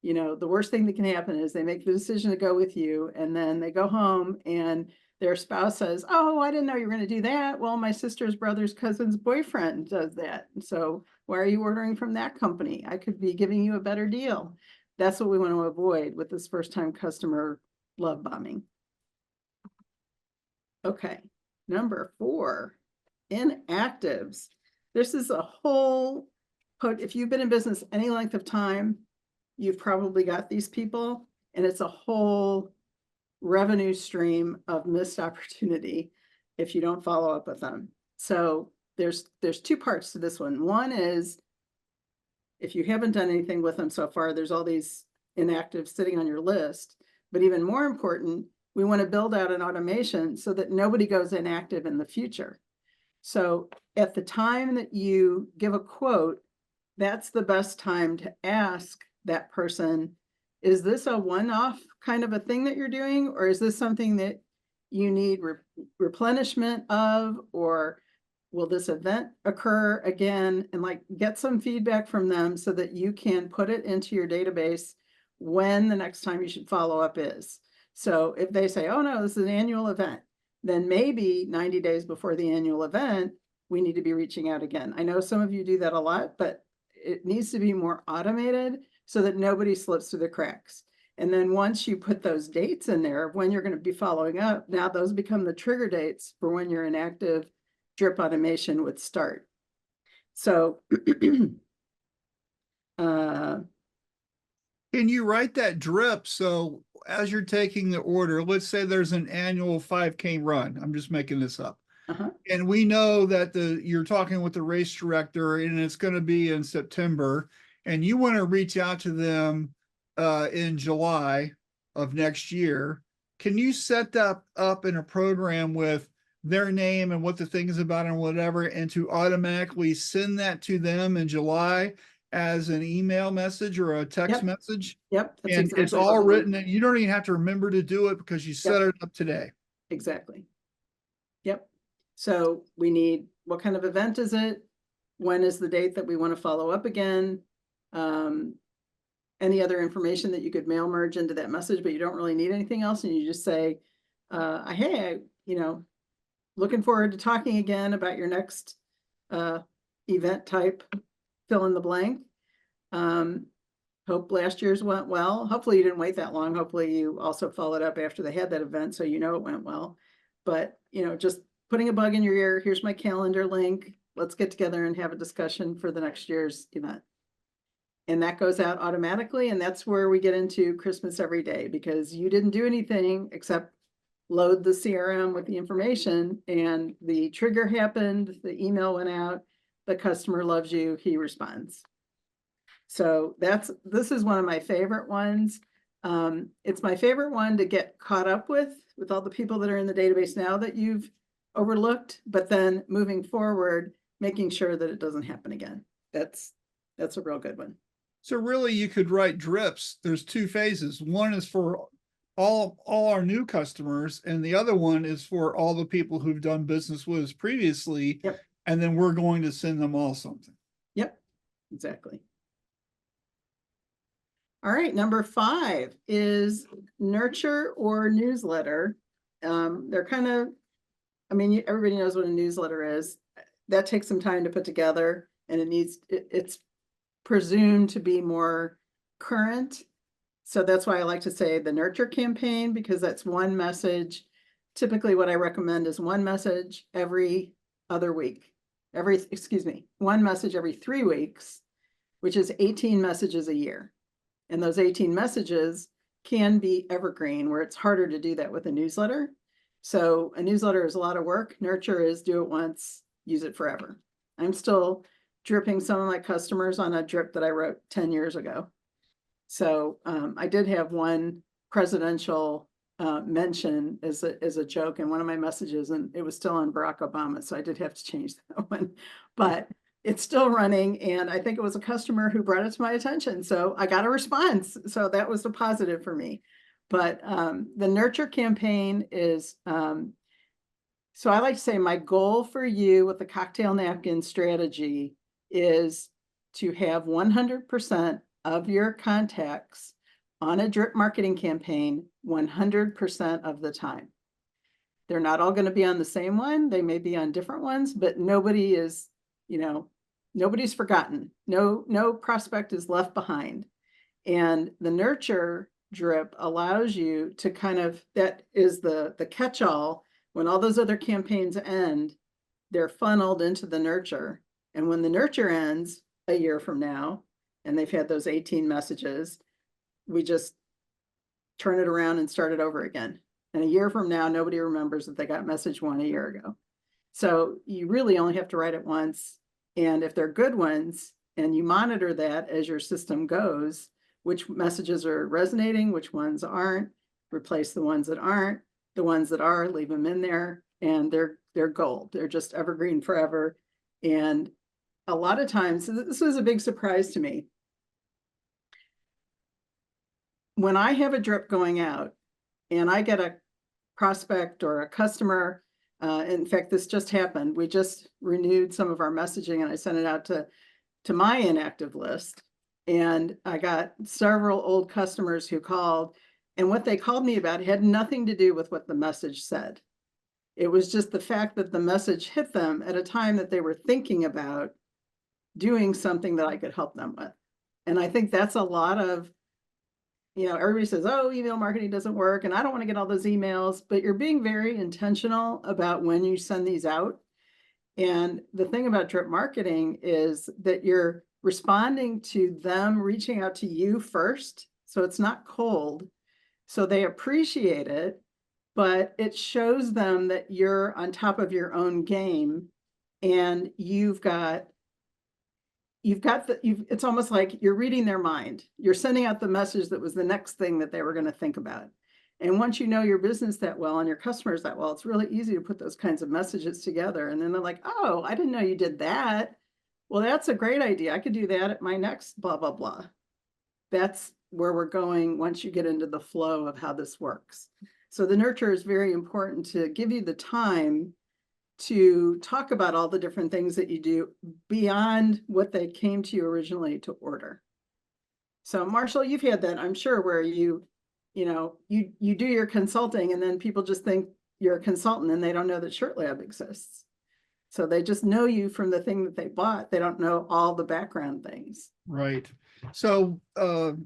[SPEAKER 2] The worst thing that can happen is they make the decision to go with you, and then they go home and their spouse says, oh, I didn't know you were going to do that. Well, my sister's brother's cousin's boyfriend does that. So why are you ordering from that company? I could be giving you a better deal. That's what we want to avoid with this first-time customer love bombing. Okay, number 4, inactives. This is a whole, if you've been in business any length of time, you've probably got these people, and it's a whole revenue stream of missed opportunity if you don't follow up with them. So there's 2 parts to this one. One is, if you haven't done anything with them so far, there's all these inactives sitting on your list. But even more important, we want to build out an automation so that nobody goes inactive in the future. So at the time that you give a quote, that's the best time to ask that person, is this a one-off kind of a thing that you're doing, or is this something that you need replenishment of, or will this event occur again? And get some feedback from them so that you can put it into your database when the next time you should follow up is. So if they say, oh no, this is an annual event, then maybe 90 days before the annual event, we need to be reaching out again. I know some of you do that a lot, but it needs to be more automated so that nobody slips through the cracks. And then once you put those dates in there of when you're going to be following up, now those become the trigger dates for when your inactive drip automation would start. So
[SPEAKER 1] Can you write that drip? So as you're taking the order, let's say there's an annual 5K run. I'm just making this up.
[SPEAKER 2] Uh-huh.
[SPEAKER 1] And we know that you're talking with the race director and it's going to be in September, and you want to reach out to them in July of next year. Can you set that up in a program with their name and what the thing is about and whatever, and to automatically send that to them in July as an email message or a text
[SPEAKER 2] Yep.
[SPEAKER 1] message?
[SPEAKER 2] Yep. That's
[SPEAKER 1] And it's
[SPEAKER 2] exactly what
[SPEAKER 1] all
[SPEAKER 2] we do.
[SPEAKER 1] written, and you don't even have to remember to do it because you set
[SPEAKER 2] Yep.
[SPEAKER 1] it up today.
[SPEAKER 2] Exactly. Yep. So we need, what kind of event is it? When is the date that we want to follow up again? Any other information that you could mail merge into that message, but you don't really need anything else. And you just say, hey, looking forward to talking again about your next event type, fill in the blank. Hope last year's went well. Hopefully you didn't wait that long. Hopefully you also followed up after they had that event, so you know it went well. But just putting a bug in your ear, here's my calendar link. Let's get together and have a discussion for the next year's event. And that goes out automatically. And that's where we get into Christmas every day, because you didn't do anything except load the CRM with the information, and the trigger happened, the email went out, the customer loves you, he responds. So this is one of my favorite ones. It's my favorite one to get caught up with all the people that are in the database now that you've overlooked, but then moving forward, making sure that it doesn't happen again. That's a real good one.
[SPEAKER 1] So really you could write drips. There's two phases. One is for all our new customers, and the other one is for all the people who've done business with us previously.
[SPEAKER 2] Yep.
[SPEAKER 1] And then we're going to send them all something.
[SPEAKER 2] Yep, exactly. All right, number 5 is nurture or newsletter. They're kind of, everybody knows what a newsletter is. That takes some time to put together, and it's presumed to be more current. So that's why I like to say the nurture campaign, because that's one message. Typically what I recommend is one message every other week. One message every 3 weeks, which is 18 messages a year. And those 18 messages can be evergreen, where it's harder to do that with a newsletter. So a newsletter is a lot of work. Nurture is do it once, use it forever. I'm still dripping some of my customers on a drip that I wrote 10 years ago. So I did have one presidential mention as a joke in one of my messages, and it was still on Barack Obama, so I did have to change that one. But it's still running, and I think it was a customer who brought it to my attention, so I got a response. So that was a positive for me. But the nurture campaign is, so I like to say my goal for you with the cocktail napkin strategy is to have 100% of your contacts on a drip marketing campaign 100% of the time. They're not all going to be on the same one. They may be on different ones, but nobody is, nobody's forgotten. No prospect is left behind. And the nurture drip allows you to that is the catch-all. When all those other campaigns end, they're funneled into the nurture. And when the nurture ends a year from now, and they've had those 18 messages, we just turn it around and start it over again. And a year from now, nobody remembers that they got message 1 a year ago. So you really only have to write it once. And if they're good ones, and you monitor that as your system goes, which messages are resonating, which ones aren't, replace the ones that aren't, the ones that are, leave them in there, and they're gold. They're just evergreen forever. And a lot of times, this was a big surprise to me. When I have a drip going out and I get a prospect or a customer, in fact, this just happened. We just renewed some of our messaging, and I sent it out to my inactive list. And I got several old customers who called, and what they called me about had nothing to do with what the message said. It was just the fact that the message hit them at a time that they were thinking about doing something that I could help them with. And I think that's a lot of, everybody says, oh, email marketing doesn't work, and I don't want to get all those emails, but you're being very intentional about when you send these out. And the thing about drip marketing is that you're responding to them reaching out to you first. So it's not cold. So they appreciate it, but it shows them that you're on top of your own game and it's almost like you're reading their mind. You're sending out the message that was the next thing that they were going to think about. And once you know your business that well and your customers that well, it's really easy to put those kinds of messages together. And then they're like, oh, I didn't know you did that. Well, that's a great idea. I could do that at my next blah, blah, blah. That's where we're going once you get into the flow of how this works. So the nurture is very important to give you the time to talk about all the different things that you do beyond what they came to you originally to order. So Marshall, you've had that, I'm sure, where you do your consulting and then people just think you're a consultant and they don't know that ShirtLab exists. So they just know you from the thing that they bought. They don't know all the background things.
[SPEAKER 1] Right. So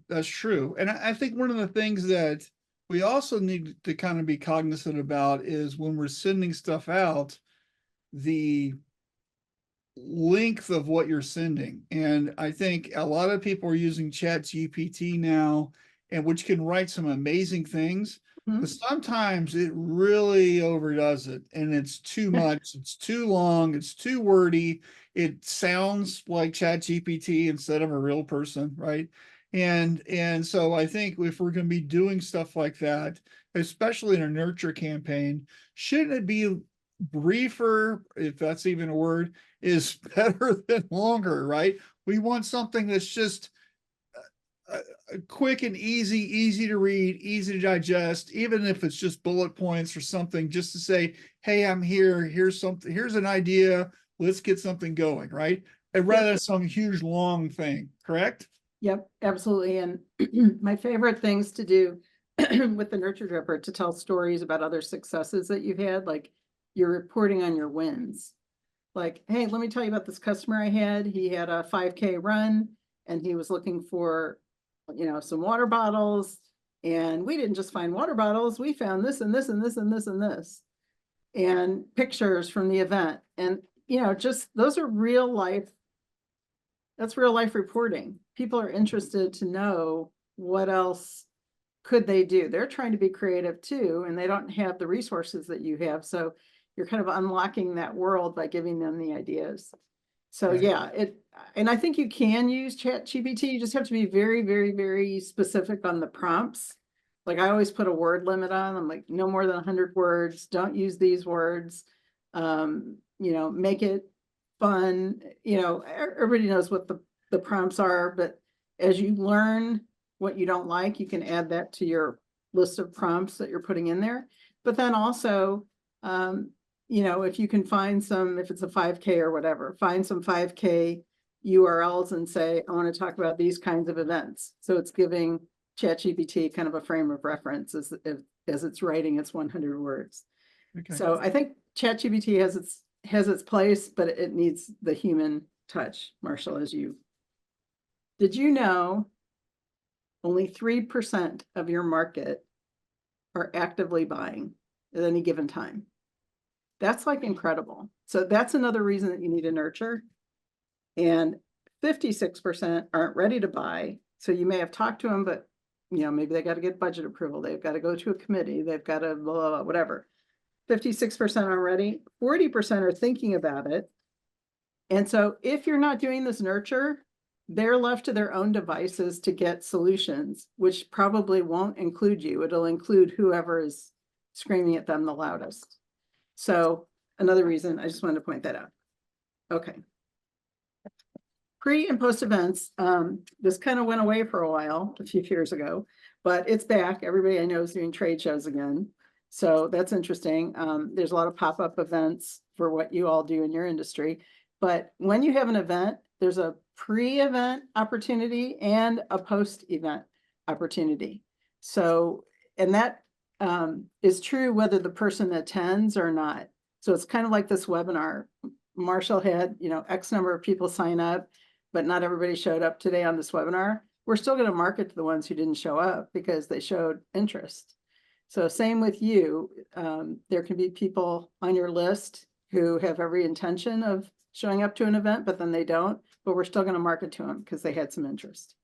[SPEAKER 1] that's true. And I think one of the things that we also need to kind of be cognizant about is when we're sending stuff out, the length of what you're sending. And I think a lot of people are using Chat GPT now, and which can write some amazing things, but sometimes it really overdoes it and it's too much, it's too long, it's too wordy, it sounds like Chat GPT instead of a real person, right? And so I think if we're going to be doing stuff like that, especially in a nurture campaign, shouldn't it be briefer, if that's even a word, is better than longer, right? We want something that's just quick and easy to read, easy to digest, even if it's just bullet points or something, just to say, hey, I'm here, here's something, here's an idea, let's get something going, right? And rather than some huge long thing, correct?
[SPEAKER 2] Yep, absolutely. And my favorite things to do with the Nurture Dripper to tell stories about other successes that you've had, like you're reporting on your wins. Like, hey, let me tell you about this customer I had. He had a 5K run and he was looking for, some water bottles. And we didn't just find water bottles. We found this and this and this and this and this. And pictures from the event. And, just those are real life. That's real life reporting. People are interested to know what else could they do. They're trying to be creative too, and they don't have the resources that you have. So you're kind of unlocking that world by giving them the ideas. So
[SPEAKER 1] Right.
[SPEAKER 2] yeah, and I think you can use Chat GPT. You just have to be very, very, very specific on the prompts. Like I always put a word limit on. I'm like, no more than 100 words. Don't use these words. Make it fun. Everybody knows what the prompts are, but as you learn what you don't like, you can add that to your list of prompts that you're putting in there. But then also, if you can find if it's a 5K or whatever, find some 5K URLs and say, I want to talk about these kinds of events. So it's giving ChatGPT kind of a frame of reference as it's writing its 100 words.
[SPEAKER 1] Okay.
[SPEAKER 2] So I think ChatGPT has its place, but it needs the human touch. Marshall, did you know only 3% of your market are actively buying at any given time? That's like incredible. So that's another reason that you need a nurture. And 56% aren't ready to buy. So you may have talked to them, but maybe they got to get budget approval. They've got to go to a committee. They've got to blah, blah, blah, whatever. 56% are ready. 40% are thinking about it. And so if you're not doing this nurture, they're left to their own devices to get solutions, which probably won't include you. It'll include whoever is screaming at them the loudest. So another reason, I just wanted to point that out. Okay. Pre and post events, this kind of went away for a while, a few years ago, but it's back. Everybody I know is doing trade shows again. So that's interesting. There's a lot of pop-up events for what you all do in your industry. But when you have an event, there's a pre-event opportunity and a post-event opportunity. So, and that is true whether the person attends or not. So it's kind of like this webinar. Marshall had, X number of people sign up, but not everybody showed up today on this webinar. We're still going to market to the ones who didn't show up because they showed interest. So same with you. There can be people on your list who have every intention of showing up to an event, but then they don't, but we're still going to market to them because they had some interest.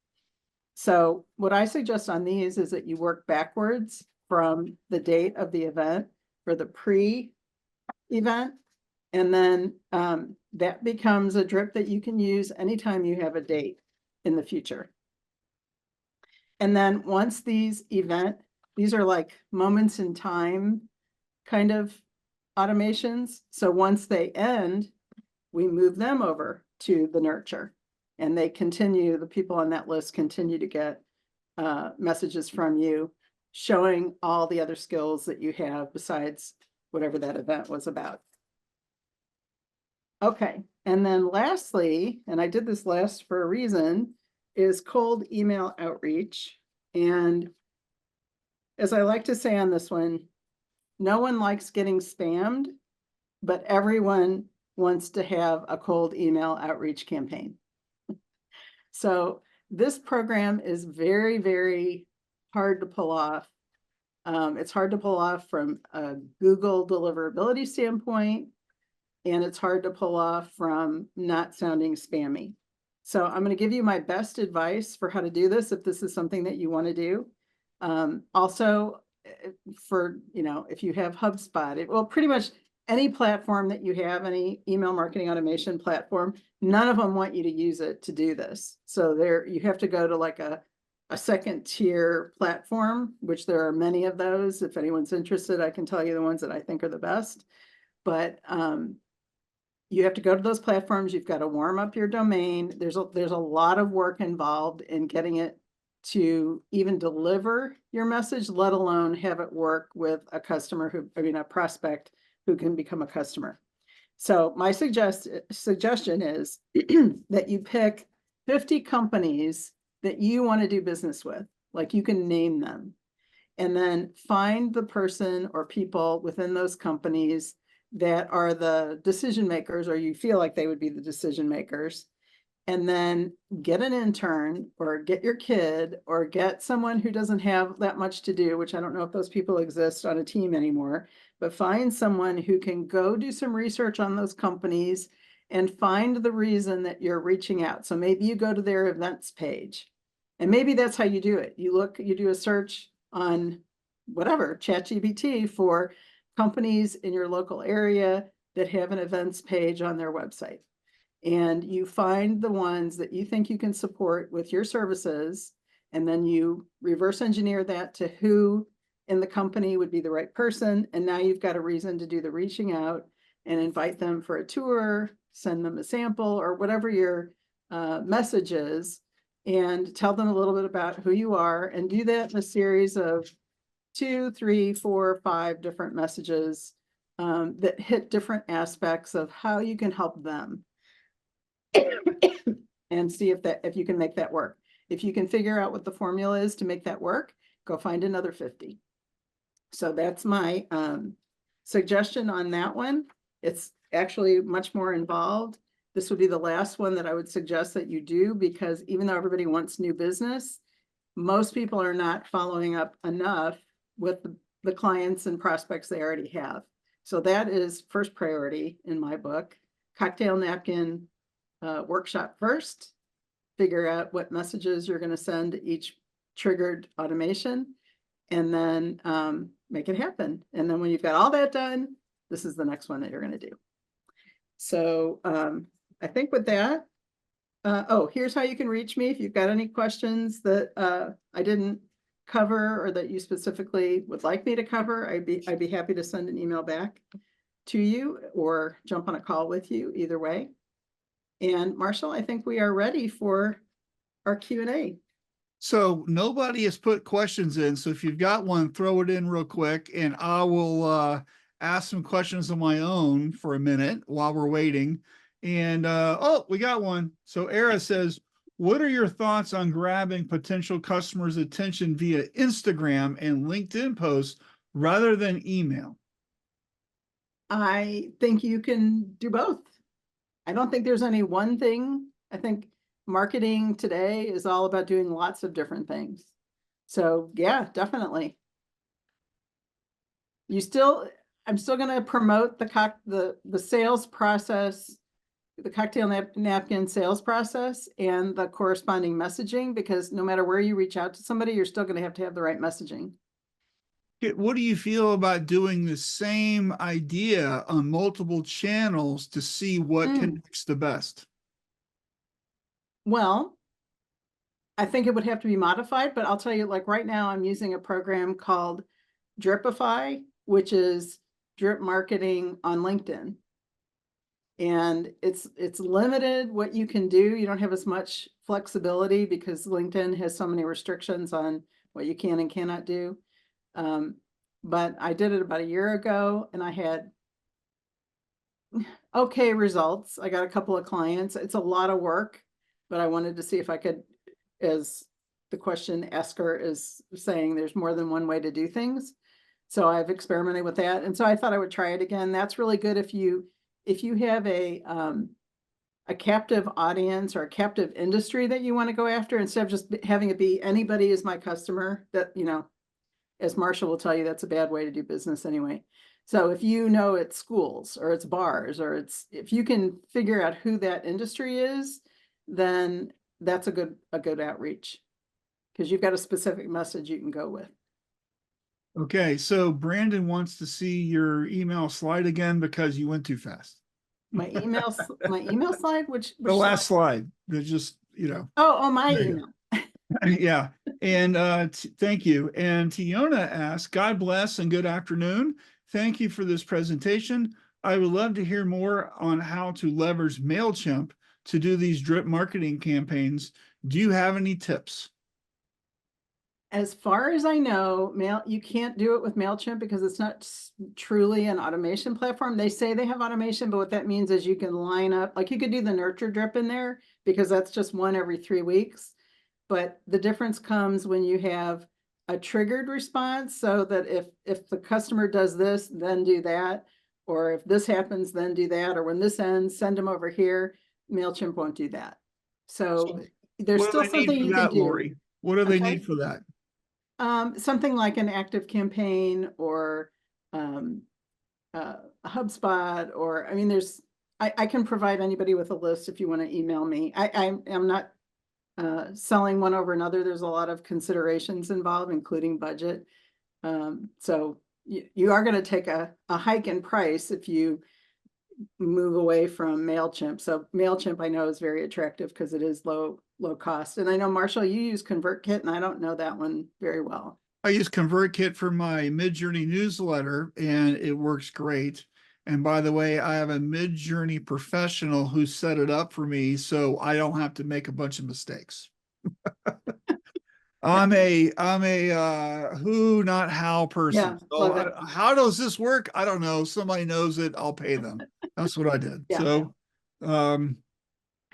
[SPEAKER 2] So what I suggest on these is that you work backwards from the date of the event for the pre-event. And then that becomes a drip that you can use anytime you have a date in the future. And then once these are like moments in time kind of automations. So once they end, we move them over to the nurture, and they continue, the people on that list continue to get messages from you showing all the other skills that you have besides whatever that event was about. Okay, and then lastly, and I did this last for a reason, is cold email outreach. And as I like to say on this one, no one likes getting spammed, but everyone wants to have a cold email outreach campaign. So this program is very, very hard to pull off. It's hard to pull off from a Google deliverability standpoint, and it's hard to pull off from not sounding spammy. So I'm going to give you my best advice for how to do this if this is something that you want to do. Also, for, if you have HubSpot, well, pretty much any platform that you have, any email marketing automation platform, none of them want you to use it to do this. So you have to go to like a second tier platform, which there are many of those. If anyone's interested, I can tell you the ones that I think are the best. But you have to go to those platforms. You've got to warm up your domain. There's a lot of work involved in getting it to even deliver your message, let alone have it work with a prospect who can become a customer. So my suggestion is that you pick 50 companies that you want to do business with, like you can name them, and then find the person or people within those companies that are the decision makers, or you feel like they would be the decision makers, and then get an intern or get your kid or get someone who doesn't have that much to do, which I don't know if those people exist on a team anymore, but find someone who can go do some research on those companies and find the reason that you're reaching out. So maybe you go to their events page, and maybe that's how you do it. You do a search on whatever, ChatGPT, for companies in your local area that have an events page on their website. And you find the ones that you think you can support with your services, and then you reverse engineer that to who in the company would be the right person. And now you've got a reason to do the reaching out and invite them for a tour, send them a sample, or whatever your message is, and tell them a little bit about who you are, and do that in a series of 2, 3, 4, 5 different messages that hit different aspects of how you can help them. And see if you can make that work. If you can figure out what the formula is to make that work, go find another 50. So that's my suggestion on that one. It's actually much more involved. This would be the last one that I would suggest that you do, because even though everybody wants new business, most people are not following up enough with the clients and prospects they already have. So that is first priority in my book. Cocktail napkin workshop first, figure out what messages you're going to send each triggered automation, and then make it happen. And then when you've got all that done, this is the next one that you're going to do. So I think with that, here's how you can reach me if you've got any questions that I didn't cover or that you specifically would like me to cover. I'd be happy to send an email back to you or jump on a call with you, either way. And Marshall, I think we are ready for our Q&A.
[SPEAKER 1] So nobody has put questions in. So if you've got one, throw it in real quick, and I will ask some questions of my own for a minute while we're waiting. And we got one. So Era says, what are your thoughts on grabbing potential customers' attention via Instagram and LinkedIn posts rather than email?
[SPEAKER 2] I think you can do both. I don't think there's any one thing. I think marketing today is all about doing lots of different things. So yeah, definitely. I'm still going to promote the sales process the cocktail napkin sales process and the corresponding messaging, because no matter where you reach out to somebody, you're still going to have the right messaging.
[SPEAKER 1] What do you feel about doing the same idea on multiple channels to see what connects the best?
[SPEAKER 2] Well, I think it would have to be modified, but I'll tell you, like right now, I'm using a program called Dripify, which is drip marketing on LinkedIn. And it's limited what you can do. You don't have as much flexibility because LinkedIn has so many restrictions on what you can and cannot do. But I did it about a year ago and I had okay results. I got a couple of clients. It's a lot of work, but I wanted to see if I could, as the question asker is saying, there's more than one way to do things. So I've experimented with that. And so I thought I would try it again. That's really good if you have a captive audience or a captive industry that you want to go after, instead of just having it be anybody is my customer. That, you know, as Marshall will tell you, that's a bad way to do business anyway. So if you know it's schools or it's bars or it's, if you can figure out who that industry is, then that's a good outreach, because you've got a specific message you can go with.
[SPEAKER 1] Okay, so Brandon wants to see your email slide again because you went too fast.
[SPEAKER 2] My email slide, which
[SPEAKER 1] The last
[SPEAKER 2] slide?
[SPEAKER 1] slide, there's just, you know.
[SPEAKER 2] Oh, my email.
[SPEAKER 1] Yeah. And thank you. And Tiona asks, God bless and good afternoon. Thank you for this presentation. I would love to hear more on how to leverage MailChimp to do these drip marketing campaigns. Do you have any tips?
[SPEAKER 2] As far as I know, you can't do it with MailChimp because it's not truly an automation platform. They say they have automation, but what that means is you can line up, like you could do the nurture drip in there because that's just one every 3 weeks. But the difference comes when you have a triggered response, so that if the customer does this, then do that, or if this happens, then do that, or when this ends, send them over here. MailChimp won't do that. So there's still something you can do.
[SPEAKER 1] Lori? What do they need for that?
[SPEAKER 2] Something like an Active Campaign or HubSpot, or I mean, I can provide anybody with a list if you want to email me. I'm not selling one over another. There's a lot of considerations involved, including budget. So you are going to take a hike in price if you move away from MailChimp. So MailChimp I know is very attractive because it is low cost. And I know, Marshall, you use ConvertKit, and I don't know that one very well.
[SPEAKER 1] I use ConvertKit for my Midjourney newsletter, and it works great. And by the way, I have a Midjourney professional who set it up for me, so I don't have to make a bunch of mistakes. I'm a who, not how person.
[SPEAKER 2] Yeah,
[SPEAKER 1] so how does this work? I don't know. Somebody knows it. I'll pay them. That's what I did.
[SPEAKER 2] Yeah.
[SPEAKER 1] So,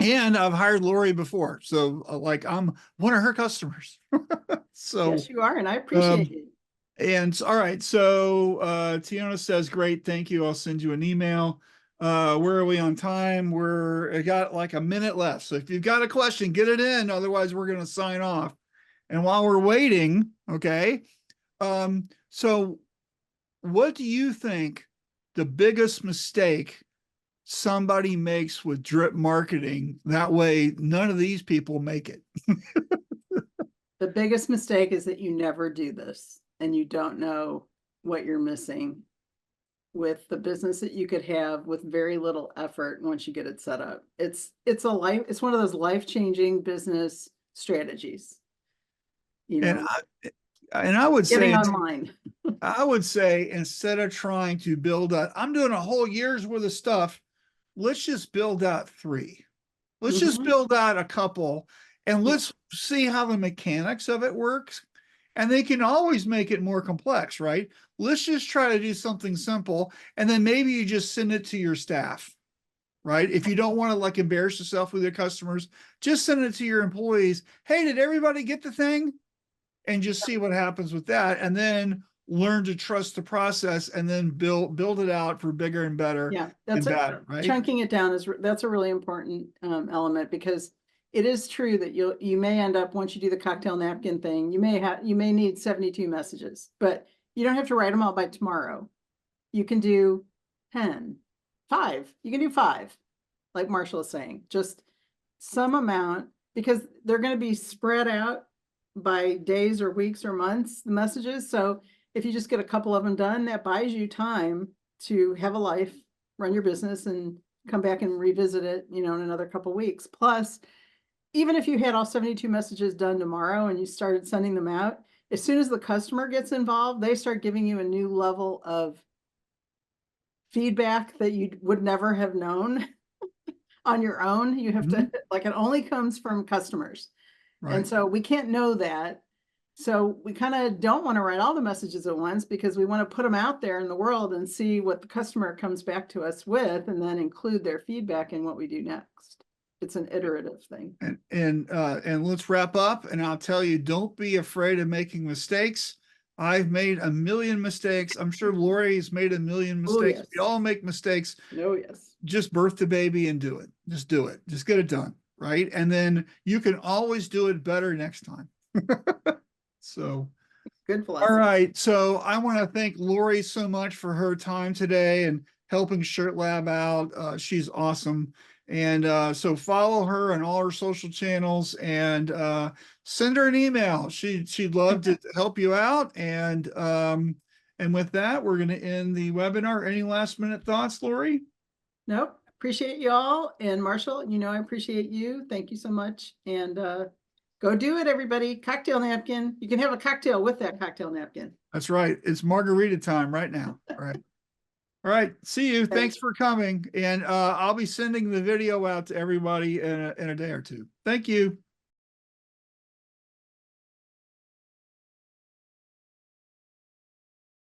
[SPEAKER 1] and I've hired Lori before, so like I'm one of her customers. So
[SPEAKER 2] yes, you are, and I appreciate it.
[SPEAKER 1] And all right, so Tiana says, great, thank you. I'll send you an email. Where are we on time? I got like a minute left. So if you've got a question, get it in. Otherwise, we're going to sign off. And while we're waiting, okay. So what do you think the biggest mistake somebody makes with drip marketing? That way, none of these people make it.
[SPEAKER 2] The biggest mistake is that you never do this and you don't know what you're missing with the business that you could have with very little effort once you get it set up. It's one of those life-changing business strategies. You know,
[SPEAKER 1] and I would
[SPEAKER 2] getting
[SPEAKER 1] say
[SPEAKER 2] online.
[SPEAKER 1] I would say instead of trying to build I'm doing a whole year's worth of stuff, let's just build out 3. Let's just build out a couple, and let's see how the mechanics of it works. And they can always make it more complex, right? Let's just try to do something simple, and then maybe you just send it to your staff, right? If you don't want to like embarrass yourself with your customers, just send it to your employees. Hey, did everybody get the thing? And just see what happens with that, and then learn to trust the process, and then build it out for bigger and better.
[SPEAKER 2] Yeah, that's
[SPEAKER 1] better, right?
[SPEAKER 2] Chunking it down that's a really important element, because it is true that you may end up, once you do the cocktail napkin thing, you may need 72 messages, but you don't have to write them all by tomorrow. You can do 10, 5. You can do 5. like Marshall is saying, just some amount, because they're going to be spread out by days or weeks or months, the messages. So if you just get a couple of them done, that buys you time to have a life, run your business, and come back and revisit it, in another couple of weeks. Plus, even if you had all 72 messages done tomorrow and you started sending them out, as soon as the customer gets involved, they start giving you a new level of feedback that you would never have known on your own. You have to, like, it only comes from customers.
[SPEAKER 1] Right.
[SPEAKER 2] And so we can't know that. So we kind of don't want to write all the messages at once, because we want to put them out there in the world and see what the customer comes back to us with, and then include their feedback in what we do next. It's an iterative thing.
[SPEAKER 1] And let's wrap up. And I'll tell you, don't be afraid of making mistakes. I've made a million mistakes. I'm sure Lori's made a million mistakes.
[SPEAKER 2] yes.
[SPEAKER 1] We all make mistakes.
[SPEAKER 2] Oh, yes.
[SPEAKER 1] Just birth the baby and do it. Just do it. Just get it done. Right. And then you can always do it better next time. So
[SPEAKER 2] good philosophy.
[SPEAKER 1] All right. So I want to thank Lori so much for her time today and helping Shirt Lab out. She's awesome. And so follow her on all her social channels and send her an email. She'd love to help you out. And with that, we're going to end the webinar. Any last minute thoughts, Lori?
[SPEAKER 2] Nope. Appreciate you all. And Marshall, I appreciate you. Thank you so much. And go do it, everybody. Cocktail napkin. You can have a cocktail with that cocktail napkin.
[SPEAKER 1] That's right. It's margarita time right now. All right. All right. See you. Thanks for coming. And I'll be sending the video out to everybody in a day or two. Thank you.